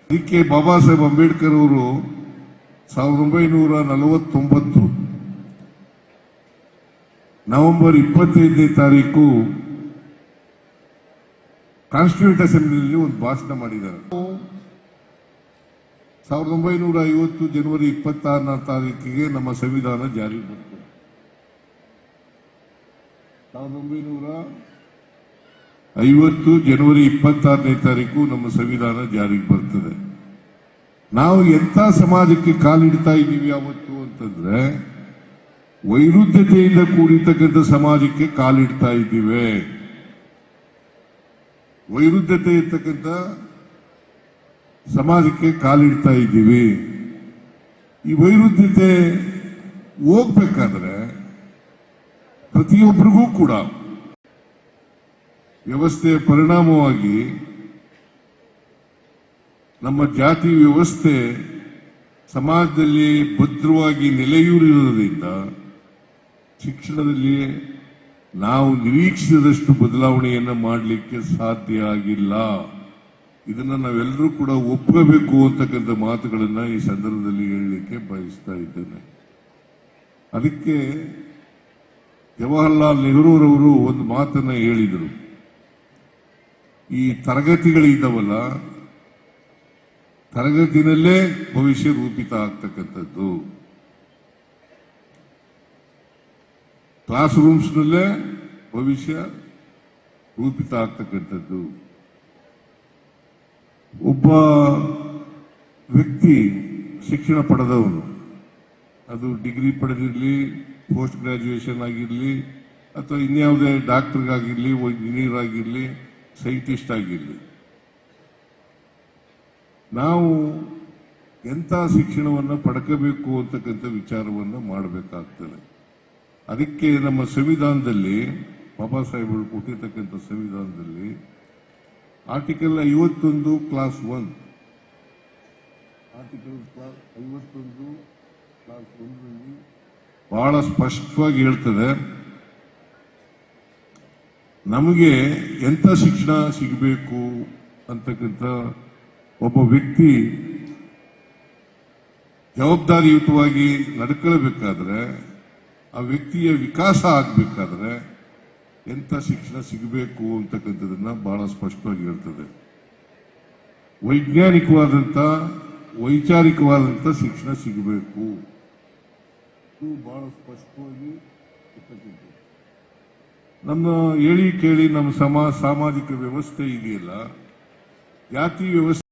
ಅದಕ್ಕೆ ಬಾಬಾ ಸಾಹೇಬ್ ಅಂಬೇಡ್ಕರ್ ಅವರು 1949 ನವೆಂಬರ್ 25ನೇ ತಾರೀಕು ಕಾನ್ಸ್ಟಿಟ್ಯೂಂಟ್ ಅಸೆಂಬ್ಲಿಯಲ್ಲಿ ಒಂದು ಭಾಷಣ ಮಾಡಿದ್ದಾರೆ. 1950 ಜನವರಿ 26ನೇ ತಾರೀಕಿಗೆ ನಮ್ಮ ಸಂವಿಧಾನ ಜಾರಿಗೆ ಬರ್ತದೆ. 1950 ಜನವರಿ 26ನೇ ತಾರೀಕು ನಮ್ಮ ಸಂವಿಧಾನ ಜಾರಿಗೆ ಬರ್ತದೆ. ನಾವು ಎಂಥ ಸಮಾಜಕ್ಕೆ ಕಾಲಿಡ್ತಾ ಇದ್ದೀವಿ ಅವತ್ತು ಅಂತಂದ್ರೆ, ವೈರುಧ್ಯತೆಯಿಂದ ಕೂಡಿರ್ತಕ್ಕಂಥ ಸಮಾಜಕ್ಕೆ ಕಾಲಿಡ್ತಾ ಇದ್ದೀವಿ. ವೈರುಧ್ಯತೆ ಇರ್ತಕ್ಕಂಥ ಸಮಾಜಕ್ಕೆ ಕಾಲಿಡ್ತಾ ಇದ್ದೀವಿ. ಈ ವೈರುಧ್ಯತೆ ಹೋಗ್ಬೇಕಾದ್ರೆ ಪ್ರತಿಯೊಬ್ಬರಿಗೂ ಕೂಡ ವ್ಯವಸ್ಥೆಯ ಪರಿಣಾಮವಾಗಿ ನಮ್ಮ ಜಾತಿ ವ್ಯವಸ್ಥೆ ಸಮಾಜದಲ್ಲಿ ಭದ್ರವಾಗಿ ನೆಲೆಯೂರಿರುವುದರಿಂದ ಶಿಕ್ಷಣದಲ್ಲಿ ನಾವು ನಿರೀಕ್ಷಿಸಿದಷ್ಟು ಬದಲಾವಣೆಯನ್ನು ಮಾಡಲಿಕ್ಕೆ ಸಾಧ್ಯ ಆಗಿಲ್ಲ. ಇದನ್ನು ನಾವೆಲ್ಲರೂ ಕೂಡ ಒಪ್ಪಬೇಕು ಅಂತಕ್ಕಂಥ ಮಾತುಗಳನ್ನು ಈ ಸಂದರ್ಭದಲ್ಲಿ ಹೇಳಲಿಕ್ಕೆ ಬಯಸ್ತಾ ಇದ್ದೇನೆ. ಅದಕ್ಕೆ ಜವಾಹರ್ಲಾಲ್ ನೆಹರೂರವರು ಒಂದು ಮಾತನ್ನ ಹೇಳಿದರು. ಈ ತರಗತಿಗಳಿದ್ದಾವಲ್ಲ, ತರಗತಿನಲ್ಲೇ ಭವಿಷ್ಯ ರೂಪಿತ ಆಗ್ತಕ್ಕಂಥದ್ದು, ಕ್ಲಾಸ್ ರೂಮ್ಸ್ನಲ್ಲೇ ಭವಿಷ್ಯ ರೂಪಿತ ಆಗ್ತಕ್ಕಂಥದ್ದು. ಒಬ್ಬ ವ್ಯಕ್ತಿ ಶಿಕ್ಷಣ ಪಡೆದವನು, ಅದು ಡಿಗ್ರಿ ಪಡೆದಿರಲಿ, ಪೋಸ್ಟ್ ಗ್ರಾಜ್ಯುಯೇಷನ್ ಆಗಿರಲಿ, ಅಥವಾ ಇನ್ಯಾವುದೇ ಡಾಕ್ಟರ್ಗಾಗಿರಲಿ, ಇಂಜಿನಿಯರ್ ಆಗಿರಲಿ, ಸೈಂಟಿಸ್ಟ್ ಆಗಿರಲಿ, ನಾವು ಎಂಥ ಶಿಕ್ಷಣವನ್ನು ಪಡ್ಕೋಬೇಕು ಅಂತಕ್ಕಂಥ ವಿಚಾರವನ್ನು ಮಾಡಬೇಕಾಗ್ತದೆ. ಅದಕ್ಕೆ ನಮ್ಮ ಸಂವಿಧಾನದಲ್ಲಿ, ಬಾಬಾ ಸಾಹೇಬರು ಕೊಟ್ಟಿರ್ತಕ್ಕಂಥ ಸಂವಿಧಾನದಲ್ಲಿ ಆರ್ಟಿಕಲ್ 51 ಕ್ಲಾಸ್ 1, ಆರ್ಟಿಕಲ್ 51 ಕ್ಲಾಸ್ 1 ಬಹಳ ಸ್ಪಷ್ಟವಾಗಿ ಹೇಳ್ತದೆ, ನಮಗೆ ಎಂಥ ಶಿಕ್ಷಣ ಸಿಗಬೇಕು ಅಂತಕ್ಕಂಥ ಒಬ್ಬ ವ್ಯಕ್ತಿ ಜವಾಬ್ದಾರಿಯುತವಾಗಿ ನಡ್ಕೊಳ್ಬೇಕಾದ್ರೆ, ಆ ವ್ಯಕ್ತಿಯ ವಿಕಾಸ ಆಗಬೇಕಾದ್ರೆ ಎಂಥ ಶಿಕ್ಷಣ ಸಿಗಬೇಕು ಅಂತಕ್ಕಂಥದನ್ನ ಬಹಳ ಸ್ಪಷ್ಟವಾಗಿ ಹೇಳ್ತದೆ. ವೈಜ್ಞಾನಿಕವಾದಂಥ, ವೈಚಾರಿಕವಾದಂಥ ಶಿಕ್ಷಣ ಸಿಗಬೇಕು, ಇದು ಬಹಳ ಸ್ಪಷ್ಟವಾಗಿ ಇರ್ತಕ್ಕಂಥದ್ದು. ನಮ್ಮ ಹೇಳಿ ಕೇಳಿ ನಮ್ಮ ಸಾಮಾಜಿಕ ವ್ಯವಸ್ಥೆ ಇದೆಯಲ್ಲ, ಜಾತಿ ವ್ಯವಸ್ಥೆ